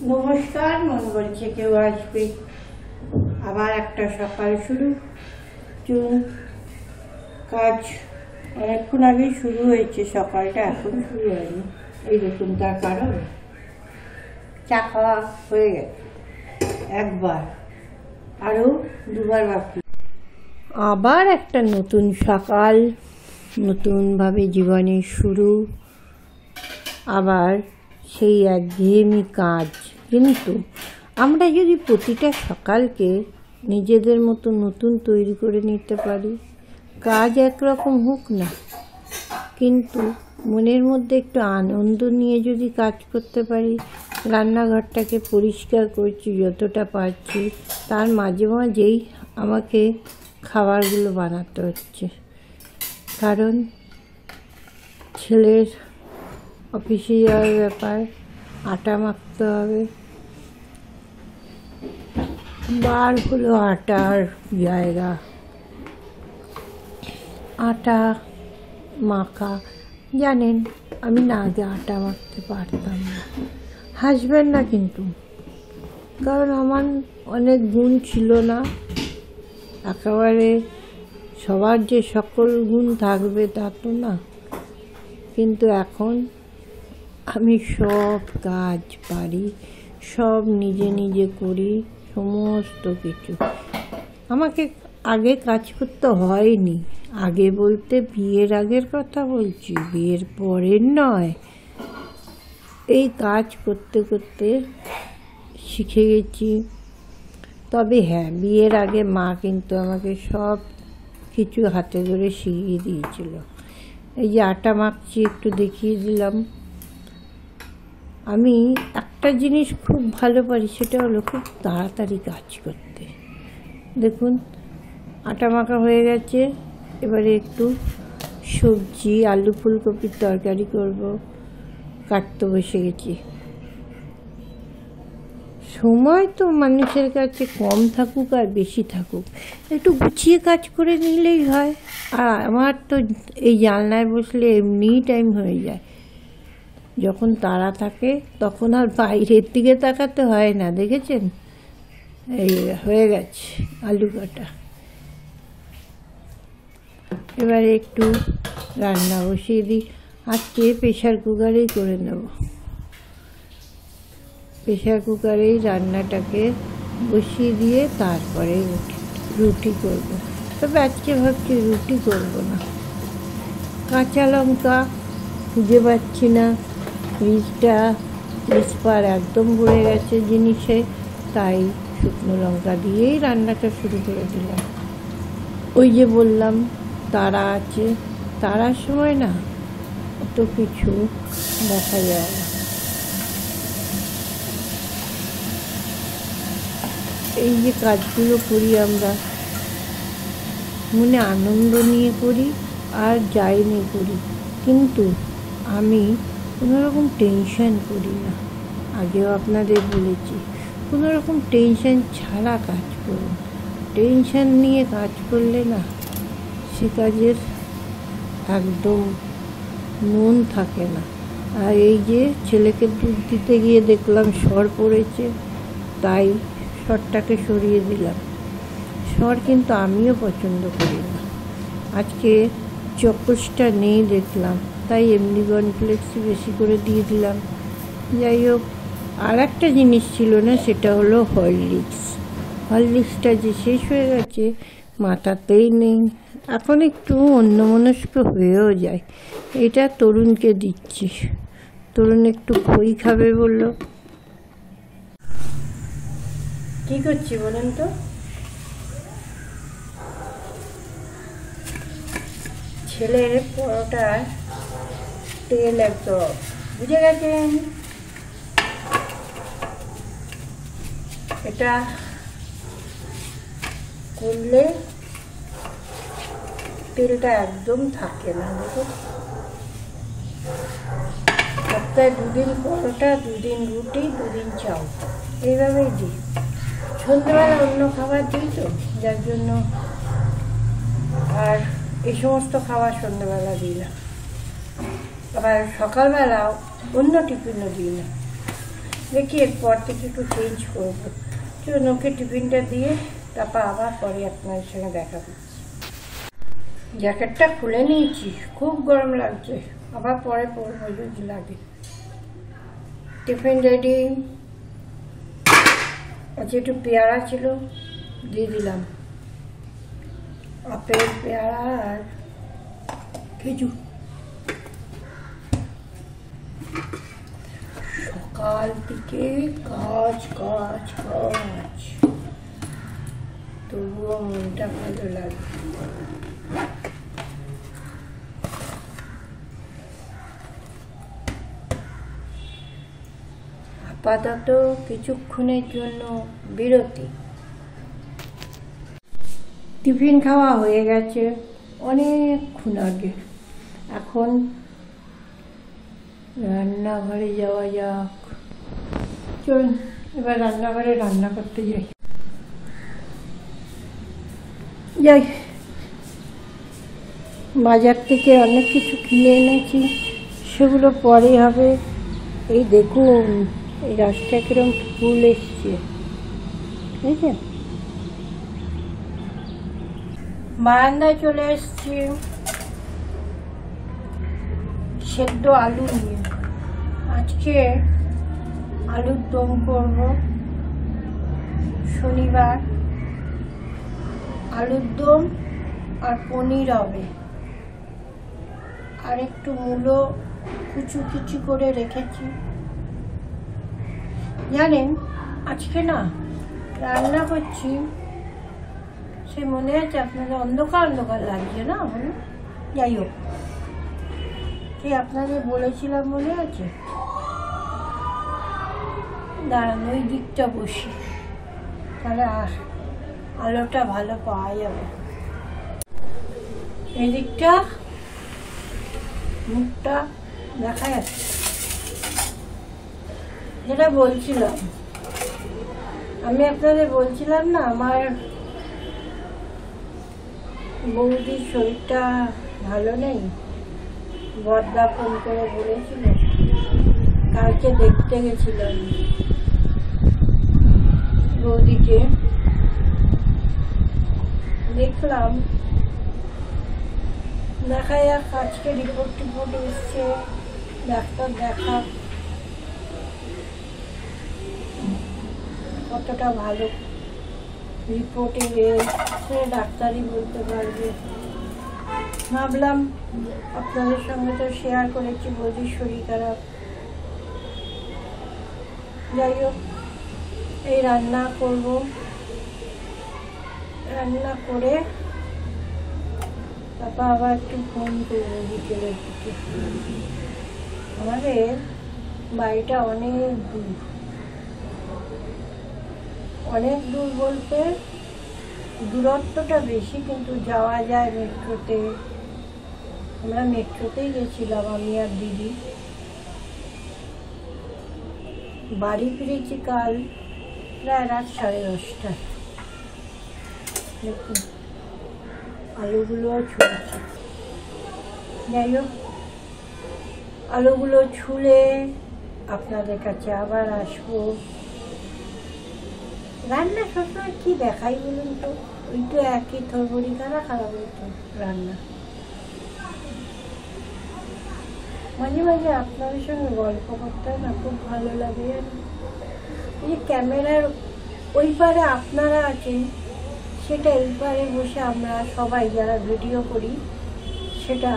নমস্কার, মন বলছে কেউ আসবে। আবার একটা সকাল শুরু। চুন কাজ অনেকক্ষণ আগেই শুরু হয়েছে, সকালটা এখন শুরু হয়নি। এই দেখুন তার কারণ, চা খাওয়া হয়ে গেছে একবার, আরও দুবার বাকি। আবার একটা নতুন সকাল, নতুনভাবে জীবনের শুরু। আবার সেই একঘেয়েমি কাজ। কিন্তু আমরা যদি প্রতিটা সকালকে নিজেদের মতো নতুন তৈরি করে নিতে পারি, কাজ একরকম হোক না, কিন্তু মনের মধ্যে একটু আনন্দ নিয়ে যদি কাজ করতে পারি, রান্নাঘরটাকে পরিষ্কার করছি যতটা পারছি, তার মাঝে মাঝেই আমাকে খাবারগুলো বানাতে হচ্ছে। কারণ ছেলের অফিসে যাওয়ার ব্যাপার, আটা মাখতে হবে। বার হলো আটার জায়গা, আটা মাখা। জানেন, আমি না আগে আটা মাখতে পারতাম না, হাসবেন না কিন্তু, কারণ আমার অনেক গুণ ছিল না। একেবারে সবার যে সকল গুণ থাকবে তা তো না, কিন্তু এখন আমি সব কাজ পারি, সব নিজে নিজে করি, সমস্ত কিছু। আমাকে আগে কাজ করতে হয়নি, আগে বলতে বিয়ের আগের কথা বলছি, বিয়ের পরের নয়। এই কাজ করতে করতে শিখে গেছি। তবে হ্যাঁ, বিয়ের আগে মা কিন্তু আমাকে সব কিছু হাতে ধরে শিখিয়ে দিয়েছিল। এই যে আটা মাখছি, একটু দেখিয়ে দিলাম। আমি একটা জিনিস খুব ভালো পারি, সেটা হলো খুব তাড়াতাড়ি কাজ করতে। দেখুন, আটা মাখা হয়ে গেছে। এবারে একটু সবজি, আলু ফুলকপির তরকারি করব, কাটতে বসে গেছি। সময় তো মানুষের কাছে কম থাকুক আর বেশি থাকুক, একটু গুছিয়ে কাজ করে নিলেই হয়। আর আমার তো এই জানলায় বসলে এমনিই টাইম হয়ে যায়। যখন তাড়া থাকে তখন আর বাইরের দিকে তাকাতে হয় না, দেখেছেন? এই হয়ে গেছে আলু কাটা। এবারে একটু রান্না বসিয়ে দিই। আজকে প্রেশার কুকারেই করে নেব, প্রেশার কুকারেই রান্নাটাকে বসিয়ে দিয়ে তারপরে রুটি করব। তবে আজকে ভাবছি রুটি করব না। কাঁচা লঙ্কা খুঁজে পাচ্ছি না, ফ্রিজটা এক্সপায়ার একদম ভরে গেছে জিনিসে, তাই শুকনো লঙ্কা দিয়েই রান্নাটা শুরু করে দিলাম। ওই যে বললাম তারা আছে, তারার সময় না অত কিছু দেখা যায় না। এই যে কাজগুলো করি আমরা, মনে আনন্দ নিয়ে করি আর যাই নিয়ে করি, কিন্তু আমি কোনোরকম টেনশন করি না। আগেও আপনাদের বলেছি, কোনোরকম টেনশন ছাড়া কাজ করুন। টেনশন নিয়ে কাজ করলে না, সে কাজের একদম মন থাকে না। আর এই যে ছেলেকে দুধ দিতে গিয়ে দেখলাম সর পড়েছে, তাই সরটাকে সরিয়ে দিলাম। সর কিন্তু আমিও পছন্দ করি না। আজকে চকোসটা নেই দেখলাম, তাই এমনি কর্নফ্লেক্সই বেশি করে দিয়ে দিলাম। যাই হোক, আর একটা জিনিস ছিল না, সেটা হলো হরলিক্স। হরলিক্সটা যে শেষ হয়ে গেছে, মাথাতেই নেই। এখন একটু অন্যমনস্ক হয়েও যায়। এটা তরুণকে দিচ্ছি, তরুণ একটু খই খাবে বললো। কী করছি বলেন তো? ছেলের পরোটার তেল একদম, বুঝে গেছেন? এটা করলে তেলটা একদম থাকে না। দেখুন, সপ্তাহে 2 দিন পরোটা, 2 দিন রুটি, 2 দিন চাল, এইভাবেই দিই। সন্ধ্যেবেলা অন্য খাবার দিই তো, যার জন্য আর এই সমস্ত খাবার সন্ধ্যেবেলা দিই না। আবার সকালবেলাও অন্য টিফিনও দিই না। দেখি এরপর থেকে একটু চেঞ্জ করবো। চলুন ওকে টিফিনটা দিয়ে তারপর আবার পরে আপনাদের সঙ্গে দেখা করছি। জ্যাকেটটা খুলে নিয়েছি, খুব গরম লাগছে, আবার পরে পরবো যদি লাগে। Tiffin ready. আচ্ছা, একটু পেয়ারা ছিল, দিয়ে দিলাম, আপেল, পেয়ারা আর খেজুর। সকাল থেকে কাজ কাজ কাজ, তবুও মনটা ভালো লাগে। আপাতত কিছুক্ষণের জন্য বিরতি। টিফিন খাওয়া হয়ে গেছে অনেকক্ষণ আগে। এখন রান্নাঘরে যাওয়া যাক। চলুন এবার রান্নাঘরে রান্না করতে যাই। বাজার থেকে অনেক কিছু কিনে এনেছি, সেগুলো পরে হবে। এই দেখুন এই গাছটা কিরম ফুল এসছে, বুঝেছেন? বারান্দায় চলে এসছি সেদ্ধ আলু নিয়ে। আজকে আলুর দম করব, শনিবার। আলুর দম আর পনির হবে, আর একটু মূলো কুচু কুচু করে রেখেছি। জানেন আজকে না রান্না করছি, সে মনে আছে আপনাদের অন্ধকার অন্ধকার লাগছে না? যাই হোক, সে আপনাদের বলেছিলাম মনে আছে? দাঁড়ান ওই দিকটা বসি, তাহলে আলোটা ভালো পাওয়া যাবে। এই দিকটা মুখটা দেখা যাচ্ছে। যেটা বলছিলাম, আমি আপনাদের বলছিলাম না আমার বৌদির শরীরটা ভালো নেই। বড়দা ফোন করে বলেছিল, কালকে দেখতে গেছিলাম বৌদিকে, দেখলাম। দেখা যাক, আজকে রিপোর্ট টিপোর্ট এসছে, ডাক্তার দেখা কতটা ভালো রিপোর্টে সে ডাক্তারই বলতে পারবে। ভাবলাম আপনাদের সঙ্গে তো শেয়ার করেছি বৌদির শরীর খারাপ। যাই হোক, এই রান্না করব, রান্না করে তারপর আবার একটু ফোন করবো বিকেলের দিকে। আমাদের বাড়িটা অনেক দূর, অনেক দূর বলতে দূরত্বটা বেশি, কিন্তু যাওয়া যায় মেট্রোতে। আমরা মেট্রোতেই গেছিলাম আমি আর দিদি। বাড়ি ফিরেছি কাল প্রায় রাত 10:30টায়। দেখুন আলুগুলোও ছুলেছে। যাই হোক, আলুগুলো ছুলে আপনাদের কাছে আবার আসবো। রান্না সবসময় কি দেখাই বলুন তো? ওই তো একই তরকারি কারা খারাপ হতো রান্না। মাঝে মাঝে আপনাদের সঙ্গে গল্প করতে না খুব ভালো লাগে। এই যে ক্যামেরার ওই পারে আপনারা আছেন, সেটা এই পারে বসে আমরা সবাই যারা ভিডিও করি সেটা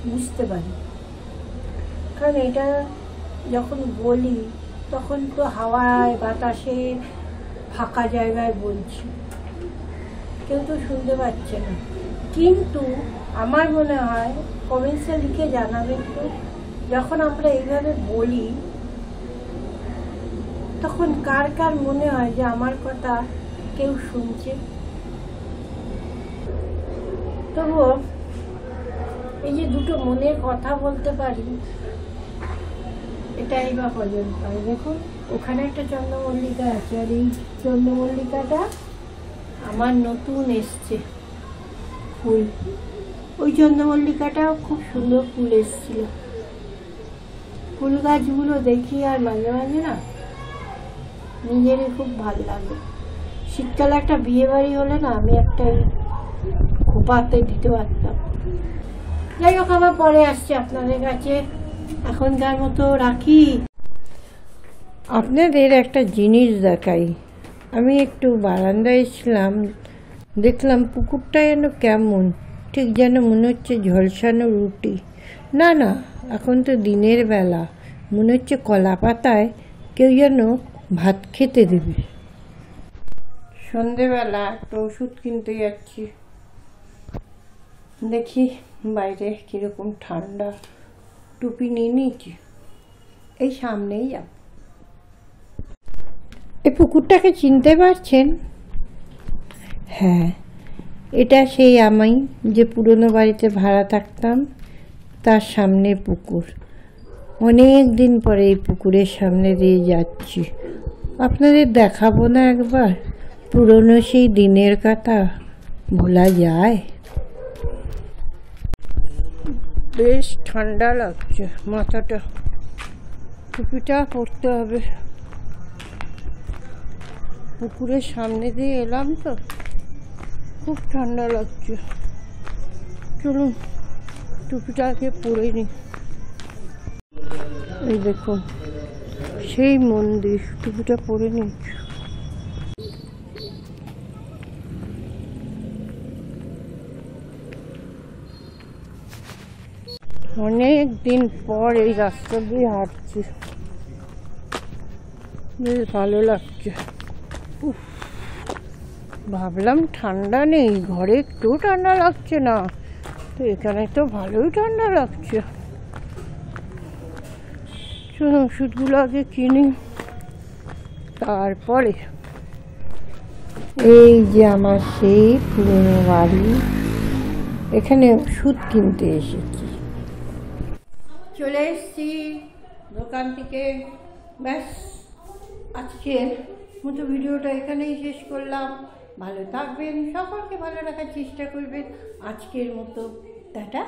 বুঝতে পারি। কারণ এটা যখন বলি তখন তো হাওয়ায় বাতাসে ফাঁকা জায়গায় বলছি, কেউ তো শুনতে পাচ্ছে না। কিন্তু আমার মনে হয় কমেন্টসে লিখে জানাবেন তো, যখন আমরা এইভাবে বলি তখন কার কার মনে হয় যে আমার কথা কেউ শুনছে। তবুও এই যে দুটো মনের কথা বলতে পারি, এটাই বা কজন পাই। দেখুন ওখানে একটা চন্দ্রমল্লিকা আছে, আর এই চন্দ্রমল্লিকাটা আমার নতুন এসছে ফুল। ওই চন্দ্রমল্লিকাটাও খুব সুন্দর ফুল এসছিল। ফুল গাছগুলো দেখি আর মাঝে মাঝে না নিজেরই খুব ভালো লাগে। শীতকালে একটা বিয়ে বাড়ি হলে না আমি একটা খোপাতে দিতে পারতাম। যাই হোক, আবার পরে আসছে আপনাদের কাছে, এখনকার মতো রাখি। আপনাদের একটা জিনিস দেখাই। আমি একটু বারান্দায় ছিলাম, দেখলাম পুকুরটা যেন কেমন, ঠিক যেন মনে হচ্ছে ঝলসানো রুটি। না না, এখন তো দিনের বেলা, মনে হচ্ছে কলা পাতায় কেউ যেন ভাত খেতে দেবে। সন্ধেবেলা একটা ওষুধ কিনতে যাচ্ছি, দেখি বাইরে কীরকম ঠান্ডা। টুপি নিয়ে নিয়েছি, এই সামনেই যাব। এই পুকুরটাকে চিনতে পারছেন? হ্যাঁ, এটা সেই আমি যে পুরনো বাড়িতে ভাড়া থাকতাম, তার সামনে পুকুর। অনেক দিন পরে এই পুকুরের সামনে দিয়ে যাচ্ছি। আপনাদের দেখাবো না একবার? পুরনো সেই দিনের কথা ভোলা যায়? বেশ ঠান্ডা লাগছে, মাথাটা, টুপিটা পরতে হবে। পুকুরের সামনে দিয়ে এলাম তো, খুব ঠান্ডা লাগছে। চলুন টুপিটাকে পরে নিই। এই দেখুন সেই মন্দির, টুপিটা পরে নিচ্ছি। অনেক দিন পর এই রাস্তা দিয়ে হাঁটছি, বেশ ভালো লাগছে। ভাবলাম ঠান্ডা নেই, ঘরে একটু ঠান্ডা লাগছে না, তো এখানে তো ভালোই ঠান্ডা লাগছে। চলুন ওষুধগুলো আগে কিনি, তারপরে। এই যে আমার সেই পুরনো বাড়ি, এখানে ওষুধ কিনতে এসেছি। চলে এসেছি দোকান থেকে। ব্যাস, আজকের মতো ভিডিওটা এখানেই শেষ করলাম। ভালো থাকবেন, সকলকে ভালো রাখার চেষ্টা করবেন। আজকের মতো টাটা।